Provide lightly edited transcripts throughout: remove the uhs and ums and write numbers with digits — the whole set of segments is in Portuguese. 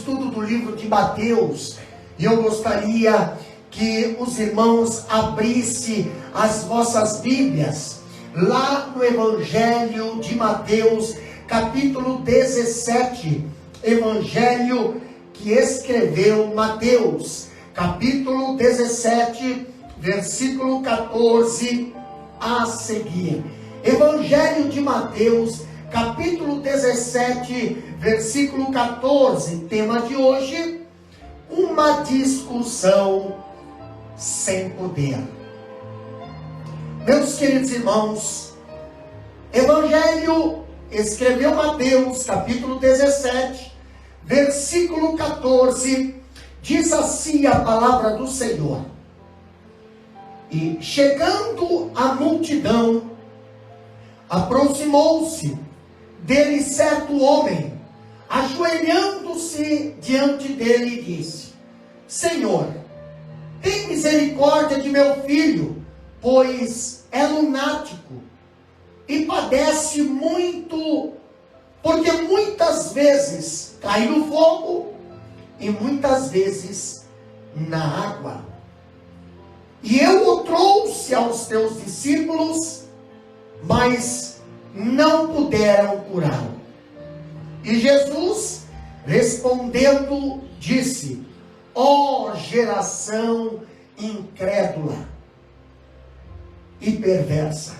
estudo do livro de Mateus, e eu gostaria que os irmãos abrissem as vossas Bíblias, lá no Evangelho de Mateus, capítulo 17, Evangelho que escreveu Mateus, capítulo 17, versículo 14 a seguir. Evangelho de Mateus, capítulo 17, versículo 14, tema de hoje: uma discussão sem poder. Meus queridos irmãos, Evangelho escreveu Mateus, capítulo 17, versículo 14, diz assim a palavra do Senhor: e chegando a multidão, aproximou-se dele certo homem, ajoelhando-se diante dele, disse: Senhor, tem misericórdia de meu filho, pois é lunático e padece muito, porque muitas vezes cai no fogo e muitas vezes na água. E eu o trouxe aos teus discípulos, mas não puderam curá-lo. E Jesus, respondendo, disse: ó geração incrédula e perversa,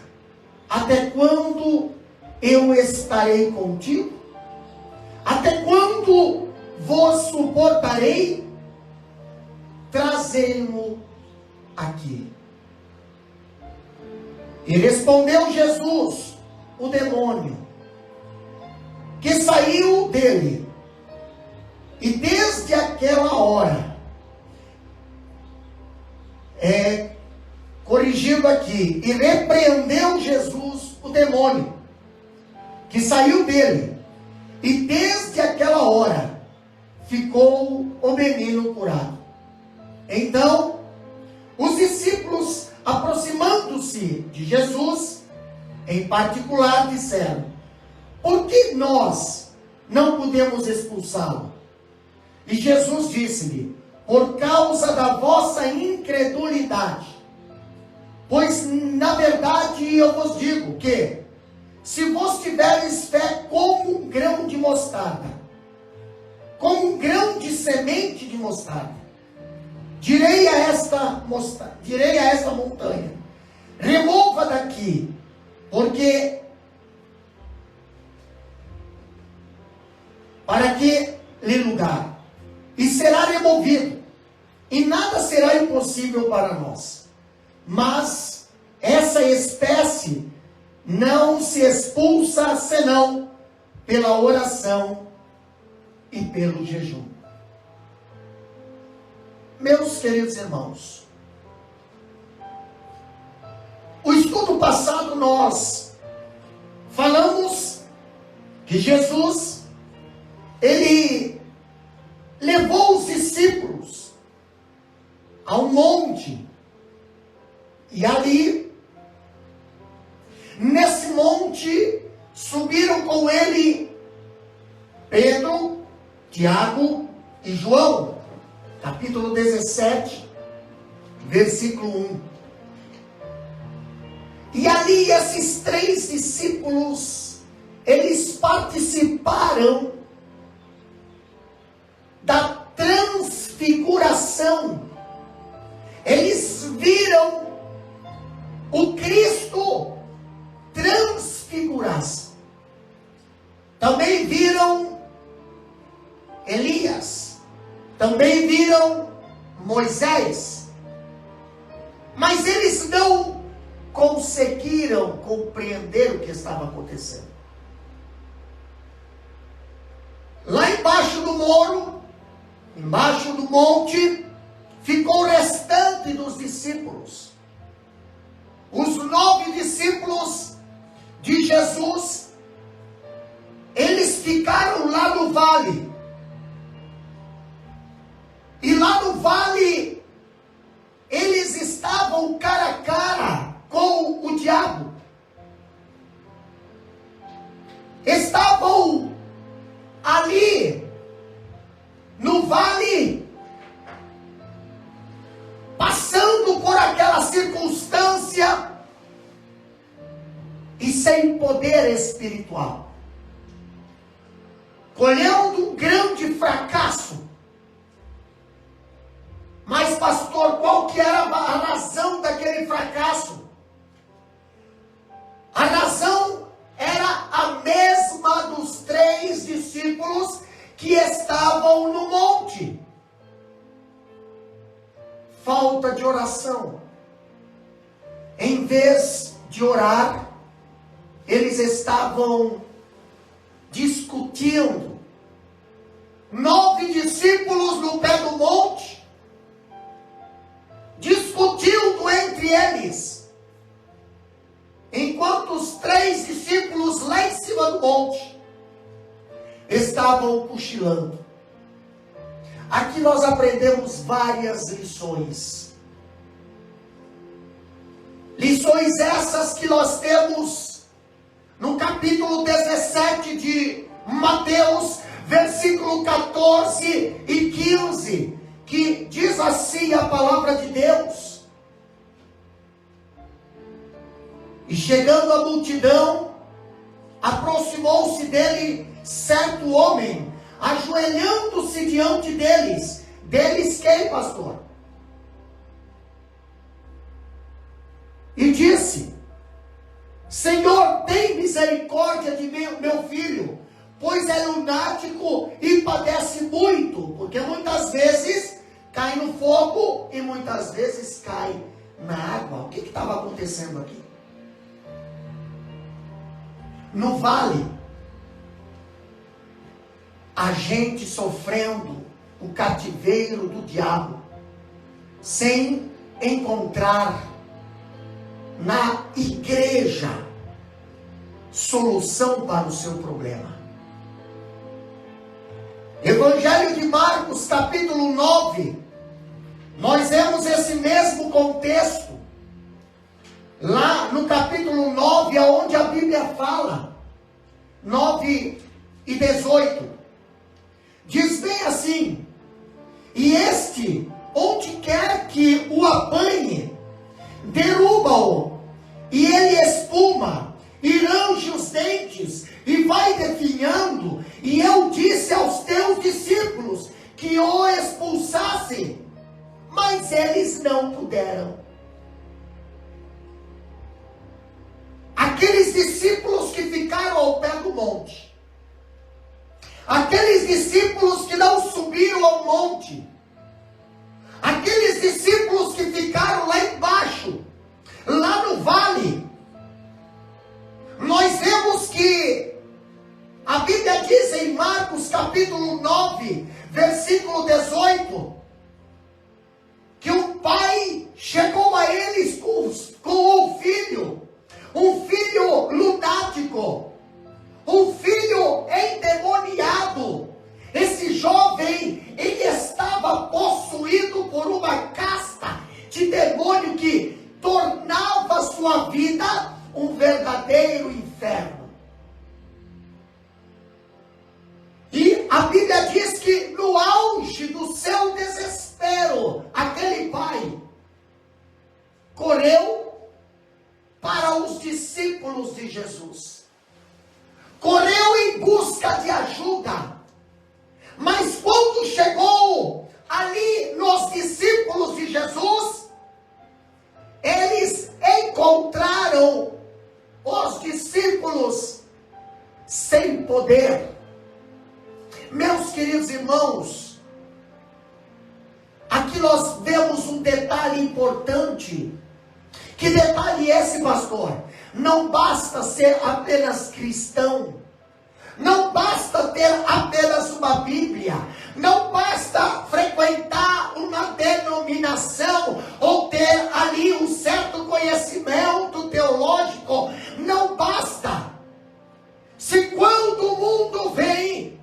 até quando eu estarei contigo? Até quando vos suportarei? Trazei-mo aqui. E respondeu Jesus, o demônio, que saiu dele, e desde aquela hora, corrigindo aqui, e repreendeu Jesus o demônio, que saiu dele, e desde aquela hora, ficou o menino curado. Então, os discípulos, aproximando-se de Jesus, em particular, disseram: por que nós não podemos expulsá-lo? E Jesus disse-lhe: por causa da vossa incredulidade. Pois, na verdade, eu vos digo que, se vos tiveres fé como um grão de mostarda, como um grão de semente de mostarda, direi a esta montanha: remova daqui, porque para que lhe lugar, e será removido, e nada será impossível para nós. Mas essa espécie não se expulsa senão pela oração e pelo jejum. Meus queridos irmãos, o estudo passado nós falamos que Jesus, ele levou os discípulos a um monte, e ali, nesse monte, subiram com ele Pedro, Tiago e João, capítulo 17, versículo 1. E ali esses três discípulos, eles participaram da transfiguração. Eles viram o Cristo transfigurar-se. Também viram Elias. Também viram Moisés. Mas eles não conseguiram compreender o que estava acontecendo. Lá embaixo do morro, embaixo do monte, ficou o restante dos discípulos. Os 9 discípulos de Jesus, eles ficaram lá no vale. E lá no vale, eles estavam cara a cara com o diabo. Estavam ali passando por aquela circunstância e sem poder espiritual, colhendo um grande fracasso. Mas, pastor, qual que era a razão daquele fracasso? A razão era a mesma dos 3 discípulos que estavam no monte. Falta de oração. Em vez de orar, eles estavam discutindo. 9 discípulos no pé do monte, discutindo entre eles, enquanto os 3 discípulos lá em cima do monte estavam cochilando. Aqui nós aprendemos várias lições. Lições essas que nós temos no capítulo 17 de Mateus, versículo 14 e 15, que diz assim a palavra de Deus: e chegando a multidão, aproximou-se dele certo homem, ajoelhando-se diante deles. Deles quem, pastor? E disse: Senhor, tem misericórdia de meu filho, pois é lunático e padece muito. Porque muitas vezes cai no fogo e muitas vezes cai na água. O que estava acontecendo aqui? No vale, a gente sofrendo o cativeiro do diabo, sem encontrar na igreja solução para o seu problema. Evangelho de Marcos, capítulo 9, nós vemos esse mesmo contexto. Lá no capítulo 9, onde a Bíblia fala, 9 e 18, diz bem assim: e este, onde quer que o apanhe, derruba-o, e ele espuma, e range os dentes, e vai definhando. E eu disse aos teus discípulos que o expulsassem, mas eles não puderam. Aqueles discípulos que ficaram ao pé do monte, aqueles discípulos que não subiram ao monte, aqueles discípulos que ficaram lá embaixo, lá no vale, nós vemos que a Bíblia diz em Marcos capítulo 9, versículo 18, que o pai chegou a eles com um filho lunático, um filho endemoniado. Esse jovem, ele estava possuído por uma casta de demônio que tornava sua vida um verdadeiro inferno. E a Bíblia diz que no auge do seu desespero, aquele pai correu para os discípulos de Jesus. Correu em busca de ajuda. Mas quando chegou ali nos discípulos de Jesus, eles encontraram os discípulos sem poder. Meus queridos irmãos, aqui nós vemos um detalhe importante. Que detalhe esse, pastor? Não basta ser apenas cristão, não basta ter apenas uma Bíblia, não basta frequentar uma denominação ou ter ali um certo conhecimento teológico, não basta. Se quando o mundo vem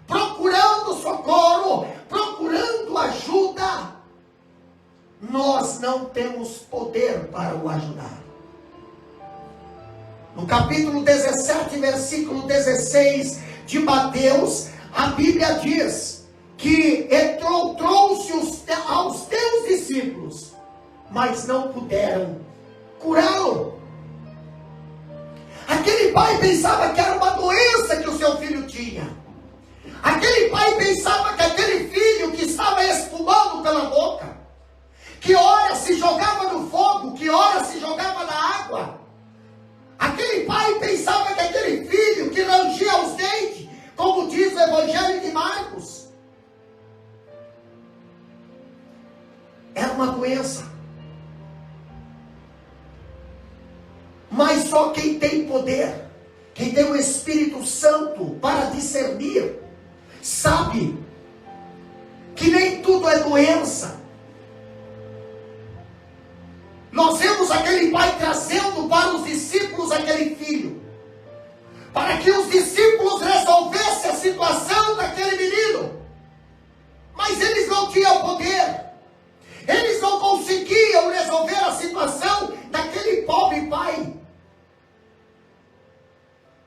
procurando socorro, procurando ajuda, nós não temos poder para o ajudar. No capítulo 17, versículo 16 de Mateus, a Bíblia diz que trouxe aos teus discípulos mas não puderam curá-lo. Aquele pai pensava que era uma doença que o seu filho tinha. Aquele pai pensava que aquele filho que estava espumando pela boca, que ora se jogava no fogo, que ora se jogava na água. Aquele pai pensava que aquele filho que rangia os dentes, como diz o Evangelho de Marcos, era uma doença. Mas só quem tem poder, quem tem o Espírito Santo para discernir, sabe que nem tudo é doença. Nós vemos aquele pai trazendo para os discípulos aquele filho, para que os discípulos resolvessem a situação daquele menino. Mas eles não tinham poder. Eles não conseguiam resolver a situação daquele pobre pai.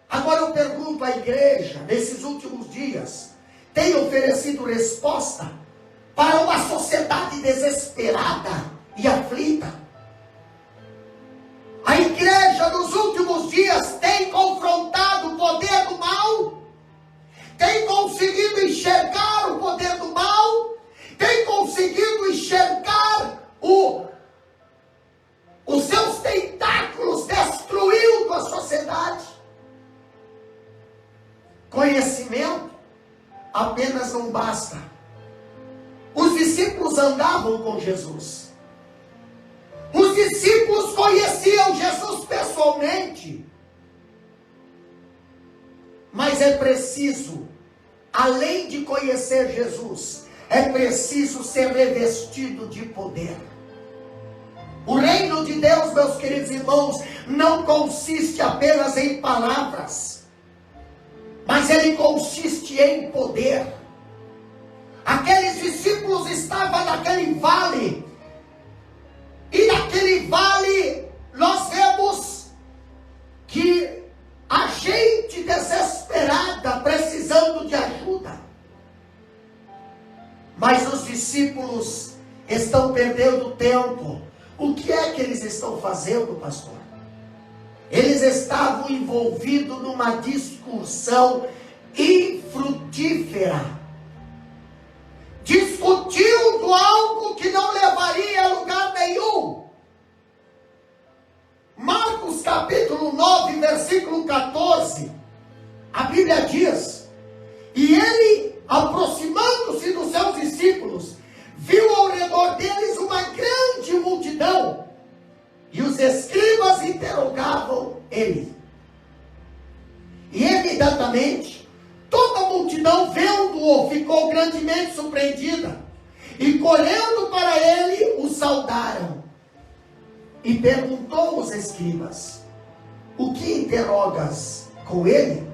Agora eu pergunto à igreja, nesses últimos dias, tem oferecido resposta para uma sociedade desesperada e aflita? A igreja nos últimos dias tem confrontado o poder do mal? Tem conseguido enxergar o poder do mal? Tem conseguido enxergar os seus tentáculos destruindo a sociedade? Conhecimento apenas não basta. Os discípulos andavam com Jesus. Os discípulos conheciam Jesus pessoalmente. Mas é preciso, além de conhecer Jesus, é preciso ser revestido de poder. O reino de Deus, meus queridos irmãos, não consiste apenas em palavras, mas ele consiste em poder. Aqueles discípulos estavam naquele vale, e naquele vale nós vemos que a gente desesperada, precisando de ajuda. Mas os discípulos estão perdendo tempo. O que é que eles estão fazendo, pastor? Eles estavam envolvidos numa discussão infrutífera, discutindo algo que não levaria a lugar nenhum. Marcos capítulo 9, versículo 14, a Bíblia diz: e ele, aproximando-se dos seus discípulos, viu ao redor deles uma grande multidão, e os escribas interrogavam ele. E imediatamente toda a multidão, vendo-o, ficou grandemente surpreendida, e correndo para ele, o saudaram. E perguntou aos escribas: o que interrogas com ele?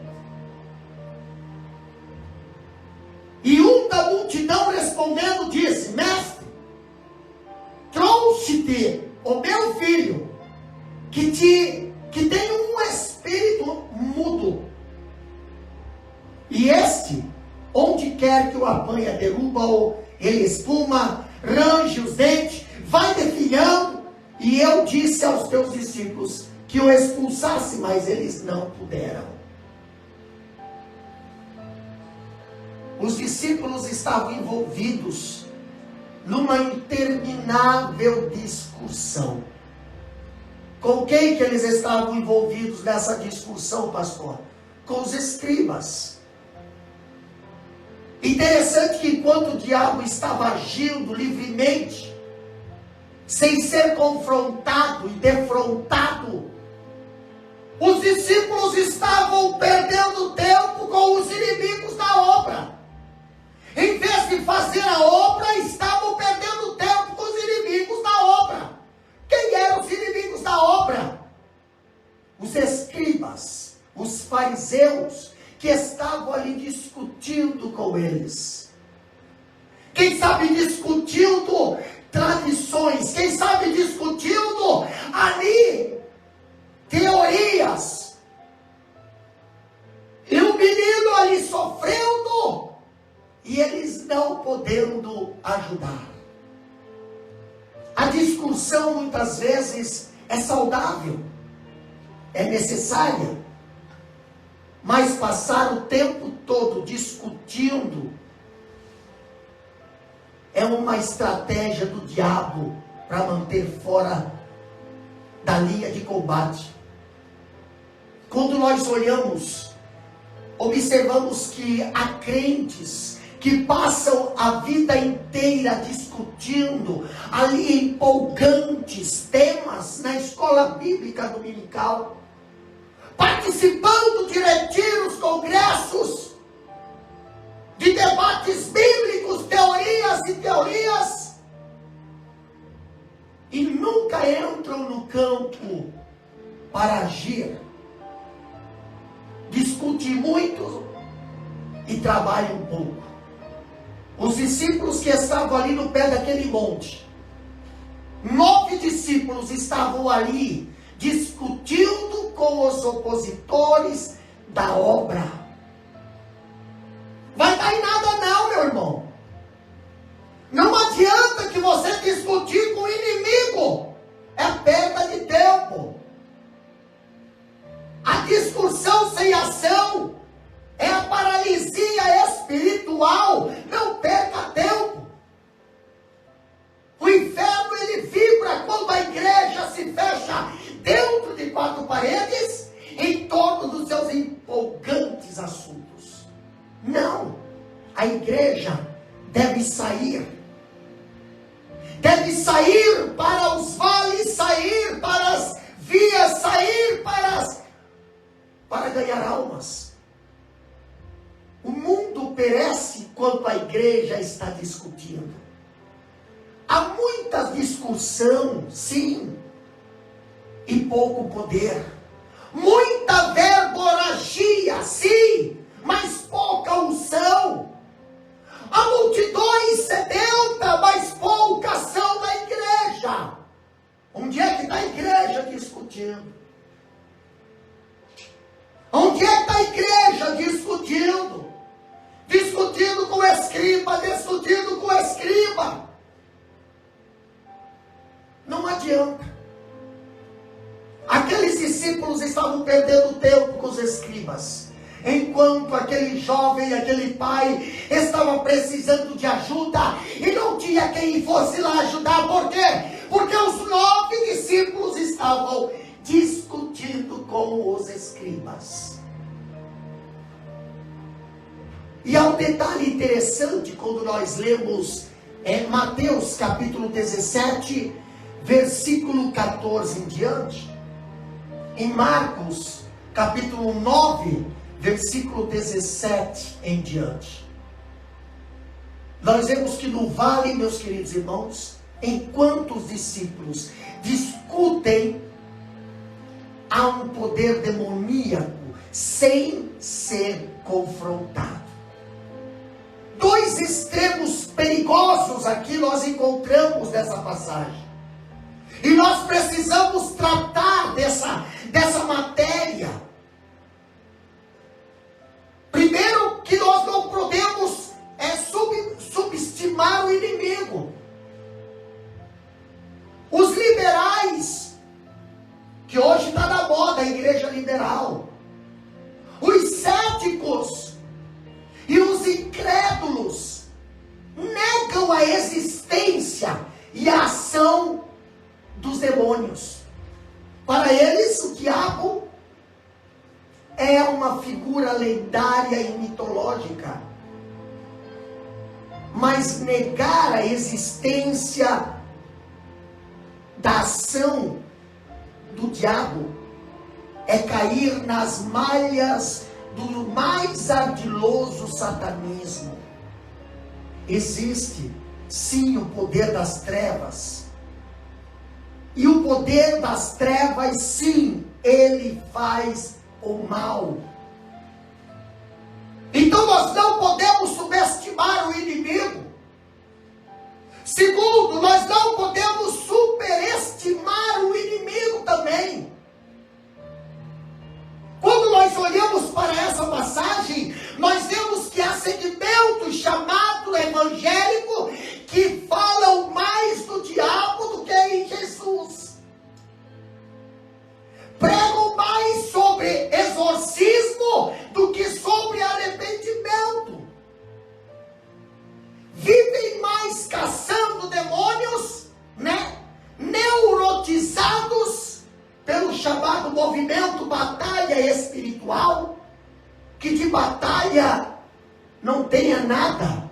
E um da multidão respondendo disse: mestre, trouxe-te o meu filho, que tem um espírito mudo. E este, onde quer que o apanha, derruba-o, ele espuma, range os dentes, vai definhando. E eu disse aos teus discípulos que o expulsasse, mas eles não puderam. Os discípulos estavam envolvidos numa interminável discussão. Com quem que eles estavam envolvidos nessa discussão, pastor? Com os escribas. Interessante que enquanto o diabo estava agindo livremente, sem ser confrontado e defrontado, os discípulos estavam perdendo tempo com os inimigos da obra. Em vez de fazer a obra, estavam perdendo tempo com os inimigos da obra. Quem eram os inimigos da obra? Os escribas, os fariseus, que estavam ali discutindo com eles. Quem sabe discutindo tradições, quem sabe discutindo ali teorias. E o menino ali sofrendo e eles não podendo ajudar. A A discussão muitas vezes é saudável, é necessária, mas passar o tempo todo discutindo é uma estratégia do diabo para manter fora da linha de combate. Quando nós olhamos, observamos que há crentes que passam a vida inteira discutindo ali empolgantes temas na escola bíblica dominical, participando de retiros, congressos, de debates bíblicos, teorias, e nunca entram no campo para agir. Discute muito e trabalha um pouco. Os discípulos que estavam ali no pé daquele monte, 9 discípulos estavam ali discutindo com os opositores da obra. Vai dar em nada não, meu irmão. Não adianta que você discutir com o inimigo. É perda de tempo. A discussão sem ação é a paralisia espiritual. Não perca tempo. O inferno, ele vibra quando a igreja se fecha dentro de 4 paredes em torno dos seus empolgantes assuntos. Não. A igreja deve sair para os vales, sair para as vias, sair para ganhar almas. O mundo perece quando a igreja está discutindo. Há muita discussão, sim, e pouco poder. Muita verborragia, sim, mas pouca unção. Há multidões sedentas, mas pouca ação na igreja. Onde é que está a igreja discutindo? Onde é que está a igreja discutindo? Discutindo com o escriba. Não adianta. Aqueles discípulos estavam perdendo tempo com os escribas. Enquanto aquele jovem, aquele pai, estava precisando de ajuda e não tinha quem fosse lá ajudar. Por quê? Porque os 9 discípulos estavam discutindo com os escribas. E há um detalhe interessante quando nós lemos Mateus capítulo 17, versículo 14 em diante. Em Marcos capítulo 9, versículo 17 em diante. Nós vemos que no vale, meus queridos irmãos, enquanto os discípulos discutem, há um poder demoníaco sem ser confrontado. 2 extremos perigosos aqui nós encontramos nessa passagem. E nós precisamos tratar dessa matéria. Primeiro, que nós não podemos subestimar o inimigo. Os liberais, que hoje está na moda, a igreja liberal. Os céticos e os incrédulos negam a existência e a ação dos demônios. Para eles, o diabo é uma figura lendária e mitológica. Mas negar a existência da ação do diabo é cair nas malhas do mais ardiloso satanismo. Existe, sim, o poder das trevas. E o poder das trevas, sim, ele faz o mal. Então nós não podemos subestimar o inimigo. Segundo, nós não podemos superestimar o inimigo também. Quando nós olhamos para essa passagem, nós vemos que há segmentos chamados evangélico que falam mais do diabo do que movimento batalha espiritual, que de batalha não tenha nada.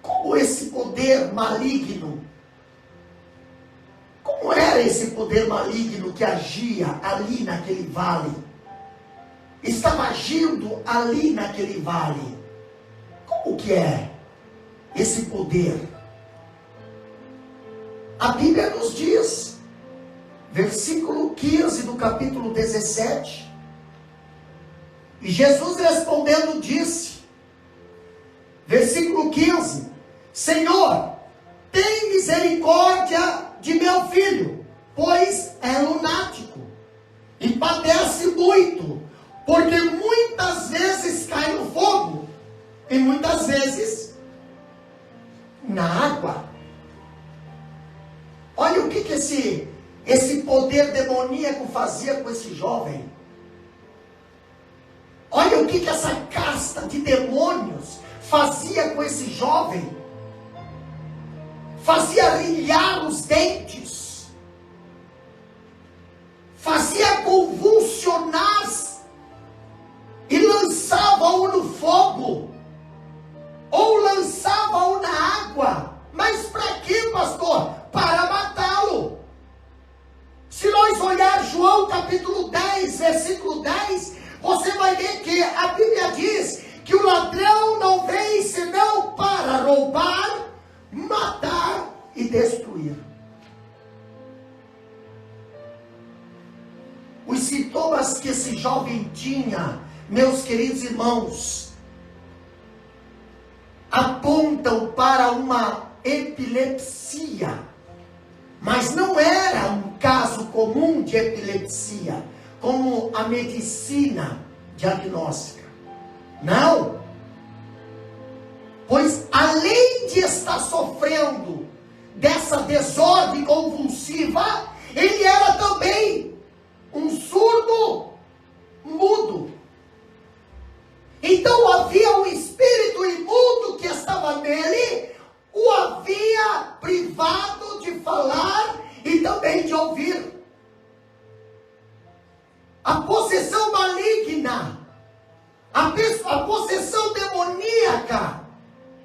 Como esse poder maligno, como era esse poder maligno que agia ali naquele vale? Estava agindo ali naquele vale. Como que é esse poder? A Bíblia nos diz, versículo 15 do capítulo 17, e Jesus respondendo disse, versículo 15, Senhor, tem misericórdia de meu filho, pois é lunático, e padece muito, porque muitas vezes cai no fogo, e muitas vezes na água. Olha o que esse poder demoníaco fazia com esse jovem. Olha o que essa casta de demônios fazia com esse jovem. Fazia brilhar os dentes. Fazia convulsionar e lançava-o no fogo. Ou lançava-o na água. Mas para quê, pastor? Para matá-lo. Se nós olhar João capítulo 10, versículo 10, você vai ver que a Bíblia diz que o ladrão não vem senão para roubar, matar e destruir. Os sintomas que esse jovem tinha, meus queridos irmãos, apontam para uma epilepsia, mas não era um caso comum de epilepsia, como a medicina diagnóstica. Não. Pois além de estar sofrendo dessa desordem convulsiva, ele era também um surdo mudo. Então havia um espírito imundo que estava nele, o havia privado de falar e também de ouvir. A possessão maligna, a possessão demoníaca,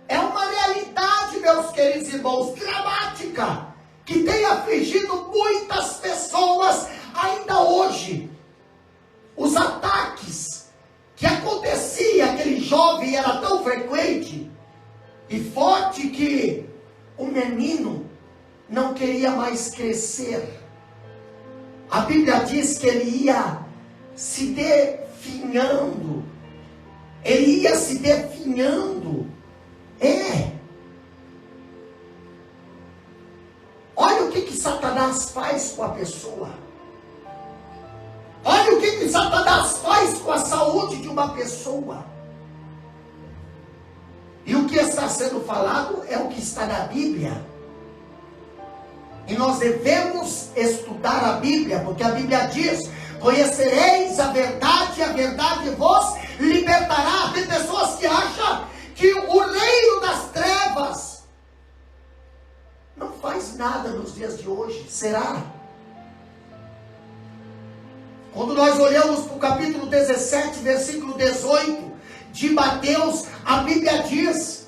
é uma realidade, meus queridos irmãos, dramática, que tem afligido muitas pessoas ainda hoje. Os ataques que acontecia, aquele jovem era tão frequente e forte que o menino não queria mais crescer. A Bíblia diz que ele ia se definhando. Ele ia se definhando. Olha o que Satanás faz com a pessoa. Olha o que Satanás faz com a saúde de uma pessoa. E o que está sendo falado é o que está na Bíblia. E nós devemos estudar a Bíblia, porque a Bíblia diz: conhecereis a verdade vos libertará. Tem pessoas que acham que o reino das trevas não faz nada nos dias de hoje. Será? Quando nós olhamos para o capítulo 17, versículo 18 de Mateus, a Bíblia diz: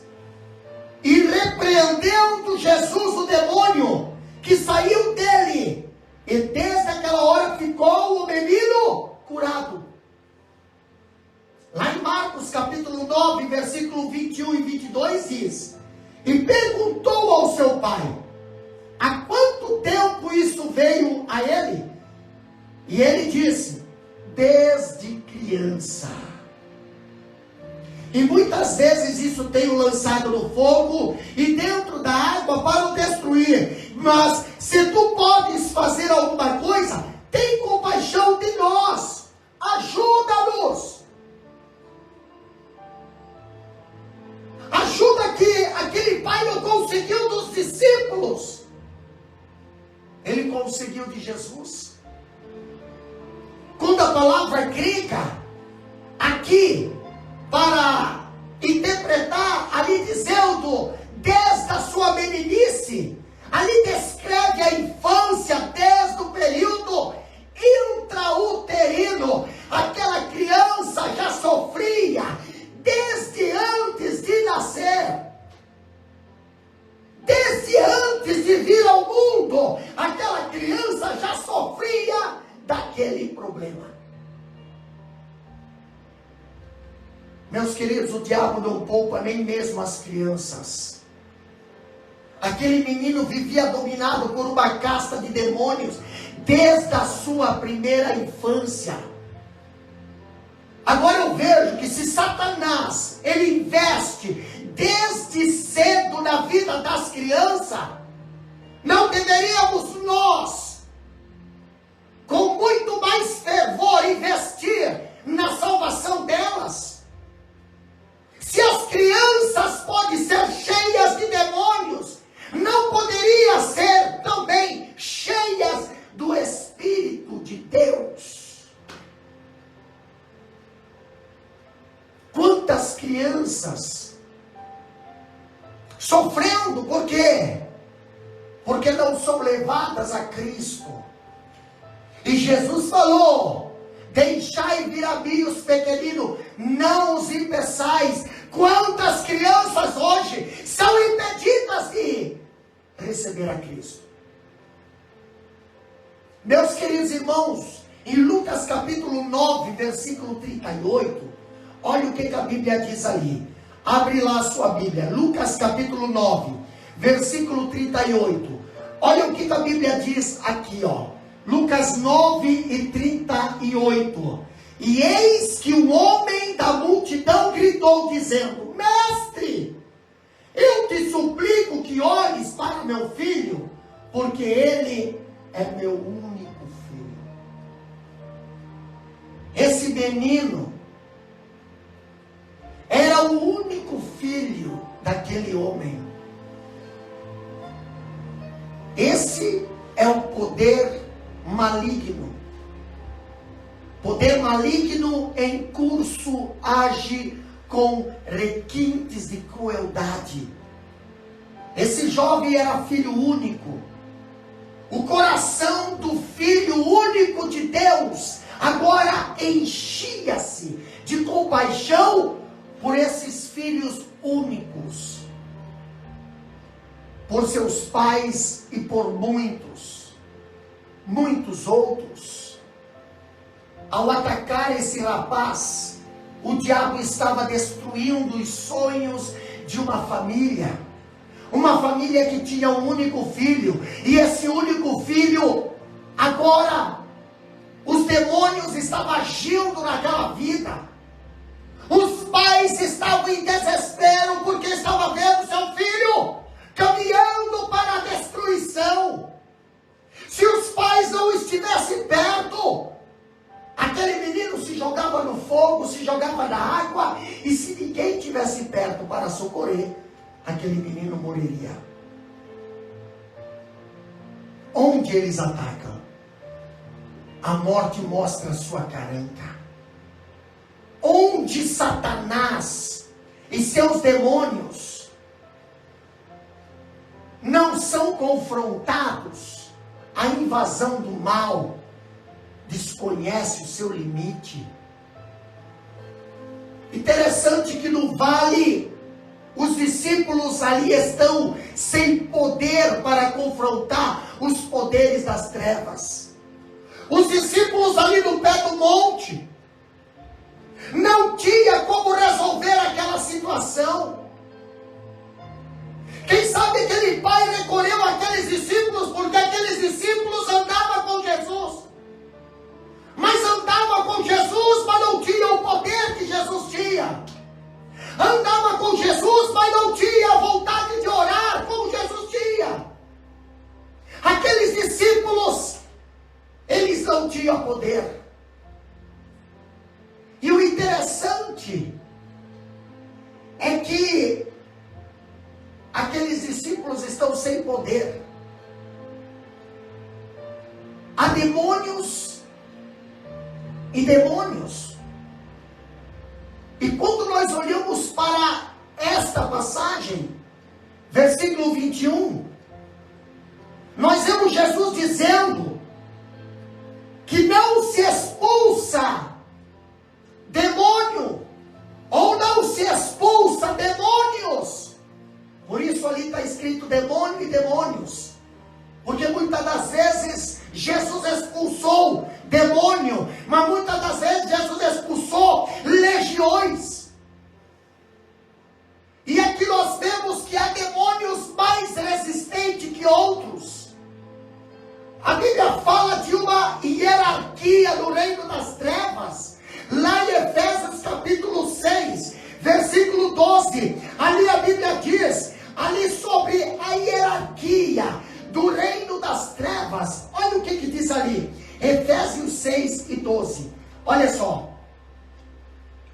e repreendendo Jesus o demônio que saiu dele, e desde aquela hora ficou o menino curado. Lá em Marcos capítulo 9, versículo 21 e 22 diz: e perguntou ao seu pai, há quanto tempo isso veio a ele? E ele disse: desde criança. E muitas vezes isso tem o lançado no fogo e dentro da água para o destruir. Mas se tu podes fazer alguma coisa, tem compaixão de nós. Ajuda-nos. Ajuda que aquele pai não conseguiu dos discípulos. Ele conseguiu de Jesus. Quando a palavra grega, aqui, para interpretar, ali dizendo, desde a sua meninice, ali aquele problema. Meus queridos, o diabo não poupa nem mesmo as crianças. Aquele menino vivia dominado por uma casta de demônios desde a sua primeira infância. Agora eu vejo que se Satanás, ele investe desde cedo na vida das crianças, não deveríamos nós, com muito mais fervor, investir na salvação delas? Se as crianças podem ser cheias de demônios, não poderia ser também cheias do Espírito de Deus? Quantas crianças sofrendo, por quê? Porque não são levadas a Cristo. E Jesus falou: deixai vir a mim os pequeninos, não os impeçais. Quantas crianças hoje são impedidas de receber a Cristo? Meus queridos irmãos, em Lucas capítulo 9, versículo 38, olha o que a Bíblia diz ali. Abre lá a sua Bíblia, Lucas capítulo 9, versículo 38. Olha o que a Bíblia diz aqui, ó. Lucas 9 e 38. E eis que o homem da multidão gritou, dizendo: Mestre, eu te suplico que olhes para o meu filho, porque ele é meu único filho. Esse menino era o único filho daquele homem. Esse é o poder maligno. Poder maligno em curso age com requintes de crueldade. Esse jovem era filho único. O coração do filho único de Deus agora enchia-se de compaixão por esses filhos únicos, por seus pais e por muitos outros. Ao atacar esse rapaz, o diabo estava destruindo os sonhos de uma família que tinha um único filho, e esse único filho, agora, os demônios estavam agindo naquela vida. Os pais estavam em desespero, porque estavam vendo seu filho caminhando para a destruição. Se os pais não estivessem perto, aquele menino se jogava no fogo, se jogava na água, e se ninguém estivesse perto para socorrer, aquele menino moriria. Onde eles atacam, a morte mostra sua carranca. Onde Satanás e seus demônios não são confrontados, a invasão do mal desconhece o seu limite. Interessante que no vale, os discípulos ali estão sem poder para confrontar os poderes das trevas. Os discípulos ali no pé do monte não tinha como resolver aquela situação. Quem sabe aquele pai recorreu àqueles discípulos, porque aqueles discípulos andavam com Jesus. Mas andava com Jesus, mas não tinha o poder que Jesus tinha. Andava com Jesus, mas não tinha a vontade de orar como Jesus tinha. Aqueles discípulos, eles não tinham poder. E o interessante é que aqueles discípulos estão sem poder. Há demônios e demônios. E quando nós olhamos para esta passagem, versículo 21, nós vemos Jesus dizendo que não se expulsa demônio, ou não se expulsa demônios. Por isso ali está escrito demônio e demônios, porque muitas das vezes Jesus expulsou demônio, mas muitas das vezes Jesus expulsou legiões. E aqui nós vemos que há demônios mais resistentes que outros. A Bíblia fala de uma hierarquia no reino das trevas. Lá em Efésios capítulo 6, versículo 12, ali a Bíblia diz, ali sobre a hierarquia do reino das trevas. Olha o que diz ali, Efésios 6 e 12, olha só.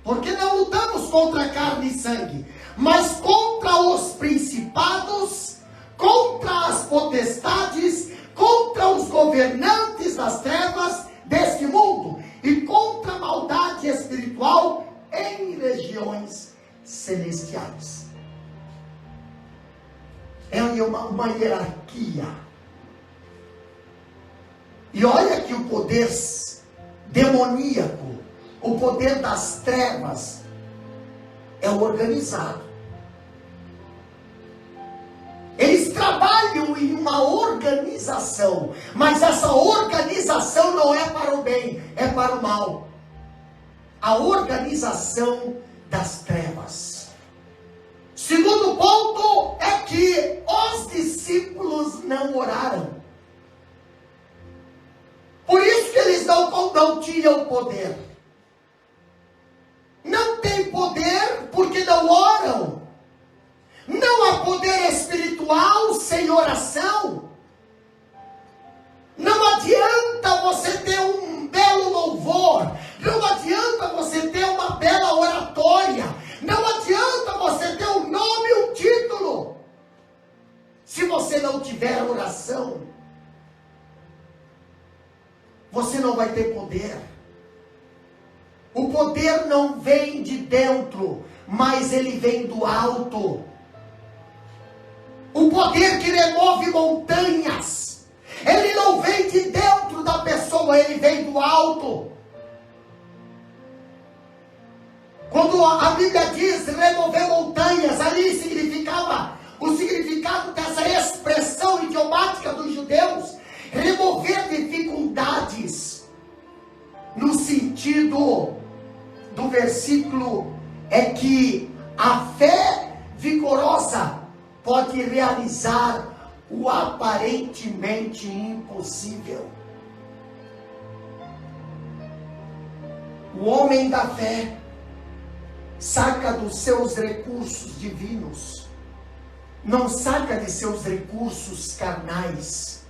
Porque não lutamos contra carne e sangue, mas contra os principados, contra as potestades, contra os governantes das trevas deste mundo, e contra a maldade espiritual em regiões celestiais. É uma hierarquia. E olha que o poder demoníaco, o poder das trevas, é organizado. Eles trabalham em uma organização, mas essa organização não é para o bem, é para o mal. A organização das trevas. Segundo ponto é que os discípulos não oraram. Por isso que eles não tinham poder. Não tem poder porque não oram. Não há poder espiritual sem oração. Não adianta você ter um belo louvor. Não adianta você ter uma bela oratória. Não adianta você ter um nome e um título. Se você não tiver oração, você não vai ter poder. O poder não vem de dentro, mas ele vem do alto. O poder que remove montanhas, ele não vem de dentro da pessoa, ele vem do alto. Quando a Bíblia diz remover montanhas, ali significava, o significado dessa expressão idiomática dos judeus, remover dificuldades, no sentido do versículo, é que a fé vigorosa pode realizar o aparentemente impossível. O homem da fé saca dos seus recursos divinos, não saca de seus recursos carnais.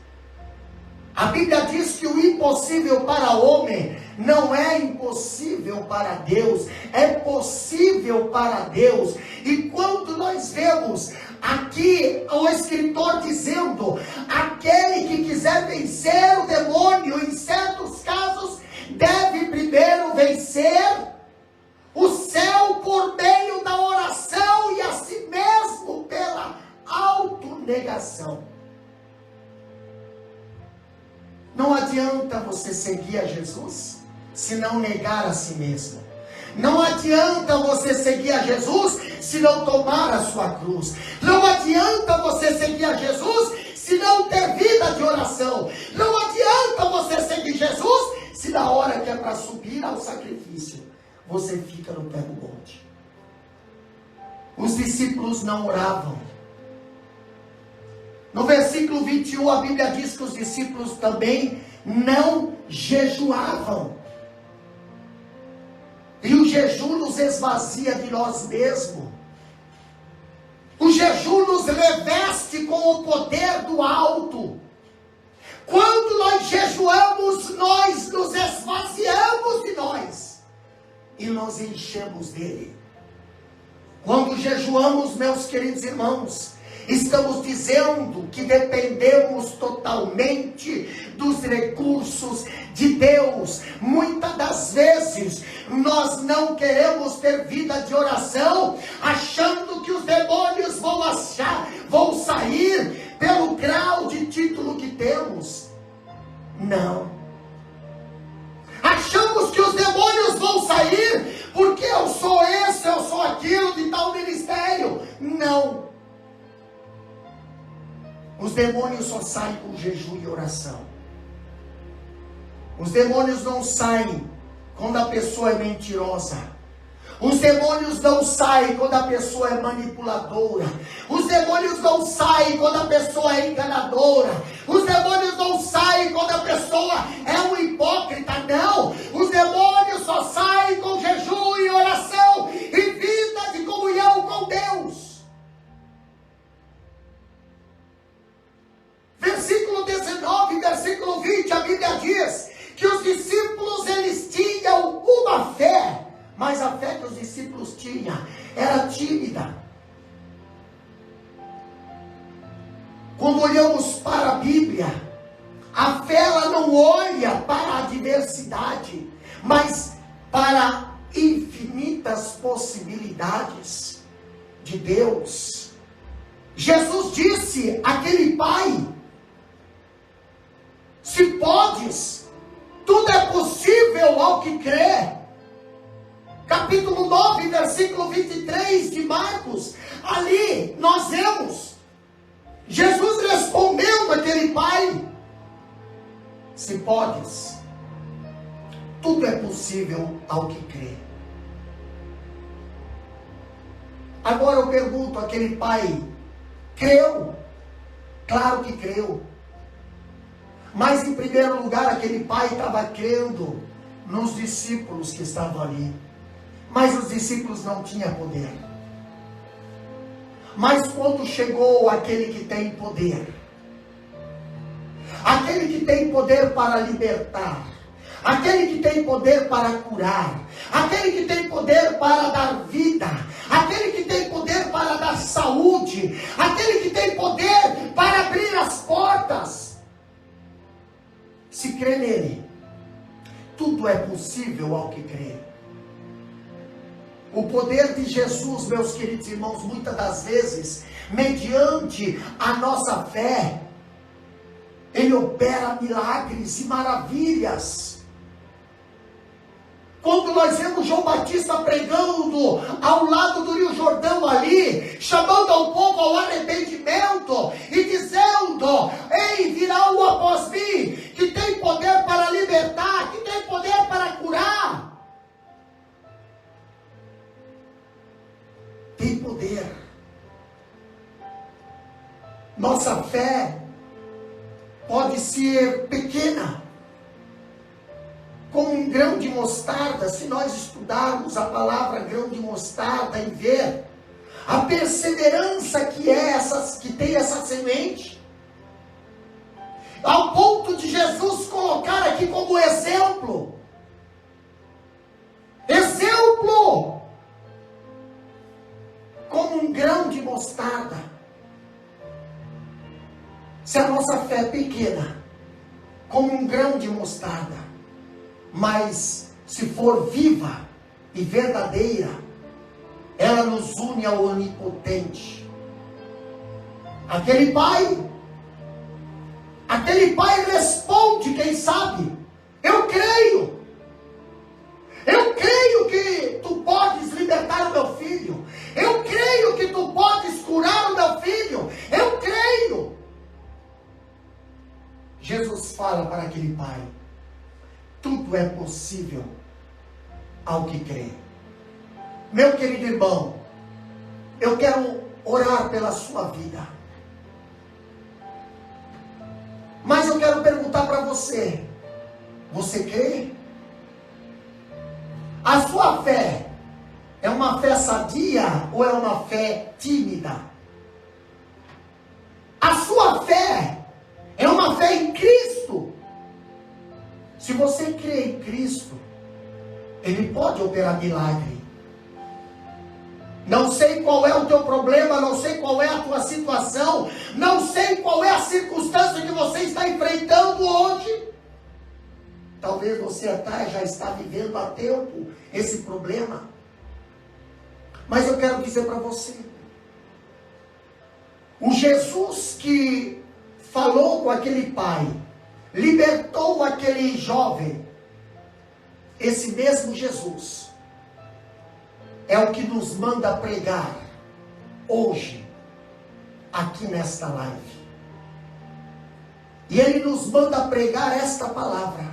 A Bíblia diz que o impossível para o homem não é impossível para Deus, é possível para Deus. E quando nós vemos aqui o escritor dizendo, aquele que quiser vencer o demônio, em certos casos, deve primeiro vencer o céu por meio da oração e a si mesmo pela autonegação. Não adianta você seguir a Jesus se não negar a si mesmo. Não adianta você seguir a Jesus se não tomar a sua cruz. Não adianta você seguir a Jesus se não ter vida de oração. Não adianta você seguir Jesus se na hora que é para subir ao sacrifício, você fica no pé do monte. Os discípulos não oravam. No versículo 21, a Bíblia diz que os discípulos também não jejuavam. E o jejum nos esvazia de nós mesmos. O jejum nos reveste com o poder do alto. Quando nós jejuamos, nós nos esvaziamos de nós e nos enchemos dele. Quando jejuamos, meus queridos irmãos, estamos dizendo que dependemos totalmente dos recursos de Deus. Muitas das vezes nós não queremos ter vida de oração, achando que os demônios vão sair pelo grau de título que temos. Não. Achamos que os demônios vão sair porque eu sou esse, eu sou aquilo de tal ministério. Não. Os demônios só saem com jejum e oração. Os demônios não saem quando a pessoa é mentirosa. Os demônios não saem quando a pessoa é manipuladora. Os demônios não saem quando a pessoa é enganadora. Os demônios não saem quando a pessoa é um hipócrita. Não. Os demônios só saem com jejum e oração e vida de comunhão com Deus. Versículo 19, versículo 20, a Bíblia diz que os discípulos, eles tinham uma fé, mas a fé que os discípulos tinham era tímida. Quando olhamos para a Bíblia, a fé ela não olha para a adversidade, mas para infinitas possibilidades de Deus. Jesus disse àquele pai: se podes, tudo é possível ao que crê. Capítulo 9, versículo 23 de Marcos, ali nós vemos, Jesus respondeu àquele pai: se podes, tudo é possível ao que crê. Agora eu pergunto, aquele pai creu? Claro que creu. Mas em primeiro lugar, aquele pai estava crendo nos discípulos que estavam ali. Mas os discípulos não tinham poder. Mas quando chegou aquele que tem poder, aquele que tem poder para libertar, aquele que tem poder para curar, aquele que tem poder para dar vida, aquele que tem poder para dar saúde, aquele que tem poder para abrir as portas, se crê nele, tudo é possível ao que crê. O poder de Jesus, meus queridos irmãos, muitas das vezes, mediante a nossa fé, ele opera milagres e maravilhas. Quando nós vemos João Batista pregando ao lado do Rio Jordão ali, chamando ao povo ao arrependimento e dizendo: ei, virá um após mim, que tem poder para libertar, que tem poder para curar. Tem poder. Nossa fé pode ser pequena, como um grão de mostarda, se nós estudarmos a palavra grão de mostarda e ver a perseverança que tem essa semente, ao ponto de Jesus colocar aqui como exemplo, como um grão de mostarda. Se a nossa fé é pequena, como um grão de mostarda, mas se for viva e verdadeira, ela nos une ao onipotente. Aquele pai responde, quem sabe: eu creio que tu podes libertar o meu filho, eu creio que tu podes curar o meu filho, eu creio. Jesus fala para aquele pai: tudo é possível ao que crê. Meu querido irmão, eu quero orar pela sua vida, mas eu quero perguntar para você: você crê? A sua fé é uma fé sadia ou é uma fé tímida? A sua fé é uma fé em Cristo? Se você crê em Cristo, Ele pode operar milagre. Não sei qual é o teu problema, não sei qual é a tua situação, não sei qual é a circunstância que você está enfrentando hoje. Talvez você até já está vivendo há tempo esse problema. Mas eu quero dizer para você, o Jesus que falou com aquele pai, libertou aquele jovem, esse mesmo Jesus é o que nos manda pregar hoje, aqui nesta live. E Ele nos manda pregar esta palavra: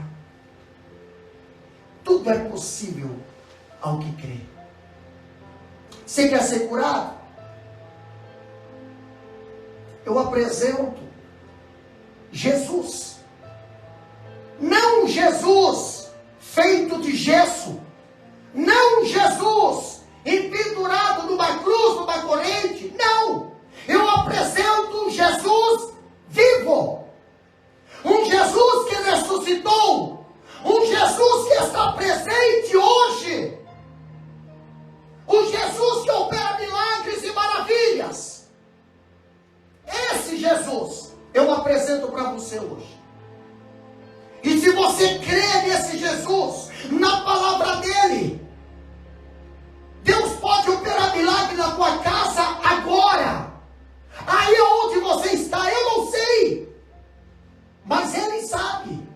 tudo é possível ao que crê. Você quer ser curado? Eu apresento Jesus. Não Jesus feito de gesso. Não Jesus empendurado numa cruz, numa corrente. Não. Eu apresento um Jesus vivo. Um Jesus que ressuscitou. Um Jesus que está presente hoje. Um Jesus que opera milagres e maravilhas. Esse Jesus eu apresento para você hoje. E se você crê nesse Jesus, na palavra dele, Deus pode operar milagre na tua casa agora. Aí onde você está, eu não sei. Mas ele sabe.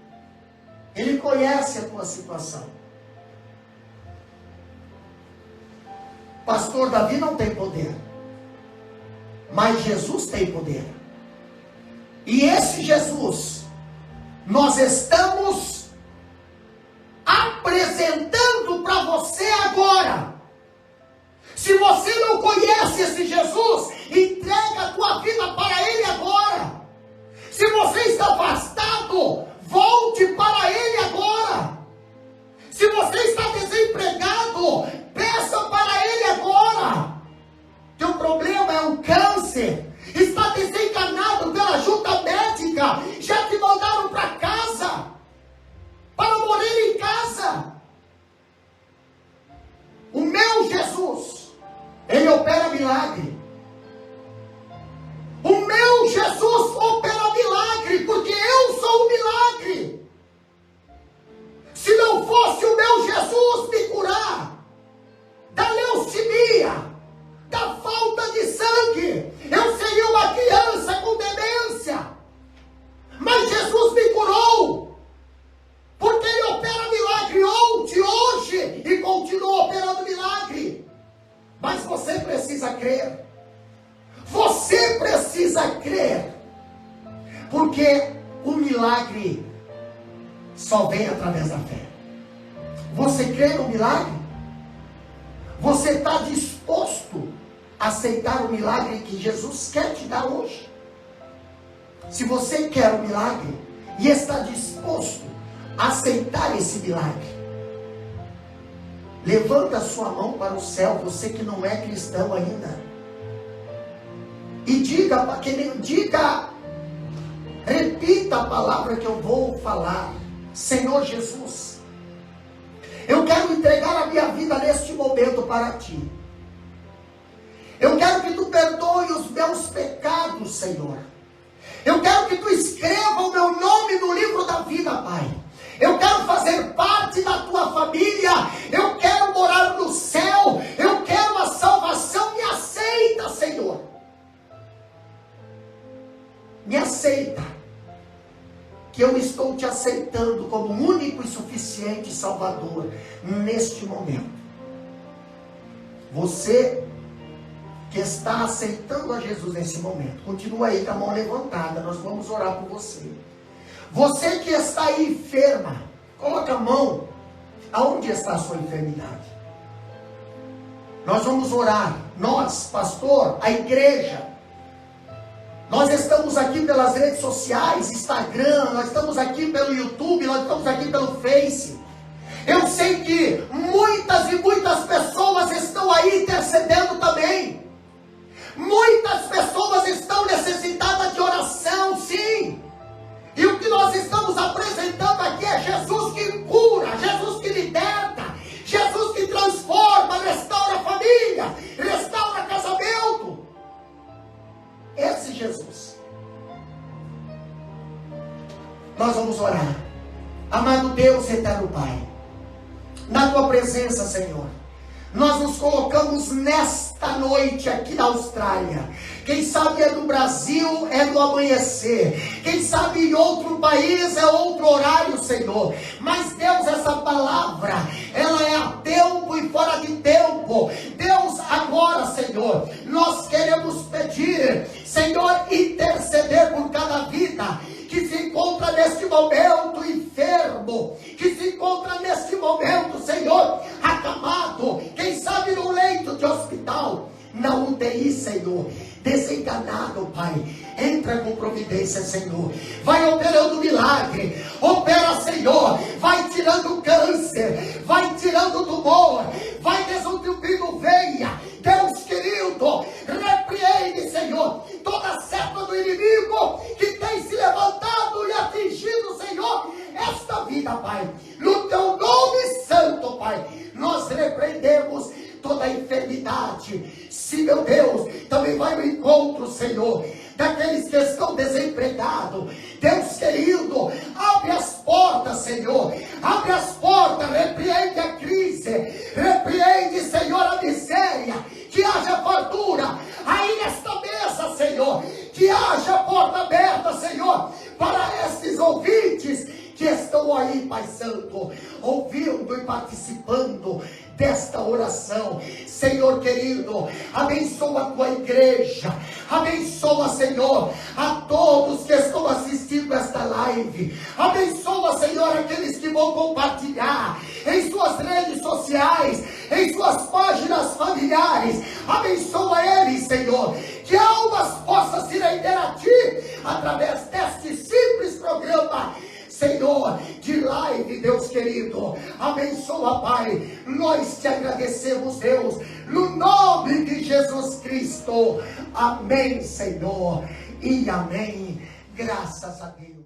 Ele conhece a tua situação. Pastor Davi não tem poder. Mas Jesus tem poder. E esse Jesus, nós estamos apresentando para você agora. Se você não conhece esse Jesus, entrega a tua vida para ele agora. Se você está afastado, volte para ele agora. Se você está desempregado, peça para ele agora. Teu problema é um câncer. Está desencarnado pela junta médica. Já te mandaram para casa. Para morrer em casa. O meu Jesus, ele opera milagre. O meu Jesus opera milagre, porque eu sou o milagre. Se não fosse o meu Jesus me curar da leucemia, da falta de sangue, eu seria uma criança com demência. Mas Jesus me curou, porque ele opera milagre ontem, hoje, e continua operando milagre. Mas você precisa crer. Você precisa crer. Porque o milagre só vem através da fé. Você crê no milagre? Você está disposto a aceitar o milagre que Jesus quer te dar hoje? Se você quer o milagre e está disposto a aceitar esse milagre, levanta a sua mão para o céu, você que não é cristão ainda. E repita a palavra que eu vou falar. Senhor Jesus, eu quero entregar a minha vida neste momento para ti. Eu quero que tu perdoe os meus pecados, Senhor. Eu quero que tu escreva o meu nome no livro da vida, Pai. Eu quero fazer parte da tua família. Eu quero morar no céu. Eu quero a salvação. Me aceita, Senhor. Me aceita. Que eu estou te aceitando como único e suficiente Salvador neste momento. Você que está aceitando a Jesus nesse momento, continua aí com a mão levantada. Nós vamos orar por você. Você que está aí enferma, coloca a mão aonde está a sua enfermidade. Nós vamos orar. Nós, pastor, a igreja, nós estamos aqui pelas redes sociais, Instagram, nós estamos aqui pelo YouTube, nós estamos aqui pelo Face. Eu sei que muitas e muitas pessoas estão aí intercedendo também. Muitas pessoas estão necessitadas de oração, sim. E o que nós estamos apresentando aqui é Jesus que cura, Jesus que liberta, Jesus que transforma, restaura a família, restaura casamento. Esse Jesus. Nós vamos orar. Amado Deus, eterno Pai, na tua presença, Senhor, nós nos colocamos nesta noite aqui na Austrália. Quem sabe é no Brasil, é no amanhecer. Quem sabe em outro país é outro horário, Senhor. Mas Deus, essa palavra, ela é a tempo e fora de tempo. Deus, agora, Senhor, nós queremos pedir, Senhor, interceder por cada vida que se encontra neste momento enfermo, que se encontra neste momento Pai. Entra com providência, Senhor. Vai operando milagre. Opera, Senhor. Vai tirando câncer. Vai tirando tumor. Vai desentupindo veia. Deus querido, repreende, Senhor, toda seta do inimigo que tem se levantado e atingido, Senhor, esta vida, Pai. No teu nome santo, Pai, nós repreendemos toda a enfermidade. Sim, meu Deus, também vai no encontro, Senhor, daqueles que estão desempregados. Deus querido, abre as portas, Senhor. Abre as portas, repreende a crise. Repreende, Senhor, a miséria. Que haja fartura aí nesta mesa, Senhor. Que haja porta aberta, Senhor, para estes ouvintes que estão aí, Pai Santo, ouvindo e participando desta oração. Senhor querido, abençoa a tua igreja, abençoa, Senhor, a todos que estão assistindo esta live, abençoa, Senhor, aqueles que vão compartilhar em suas redes sociais, em suas páginas familiares, abençoa eles, Senhor, que almas possam se render a Ti, através deste simples programa, Senhor, de live, Deus querido. Abençoa, Pai. Nós te agradecemos, Deus, no nome de Jesus Cristo. Amém, Senhor. E amém. Graças a Deus.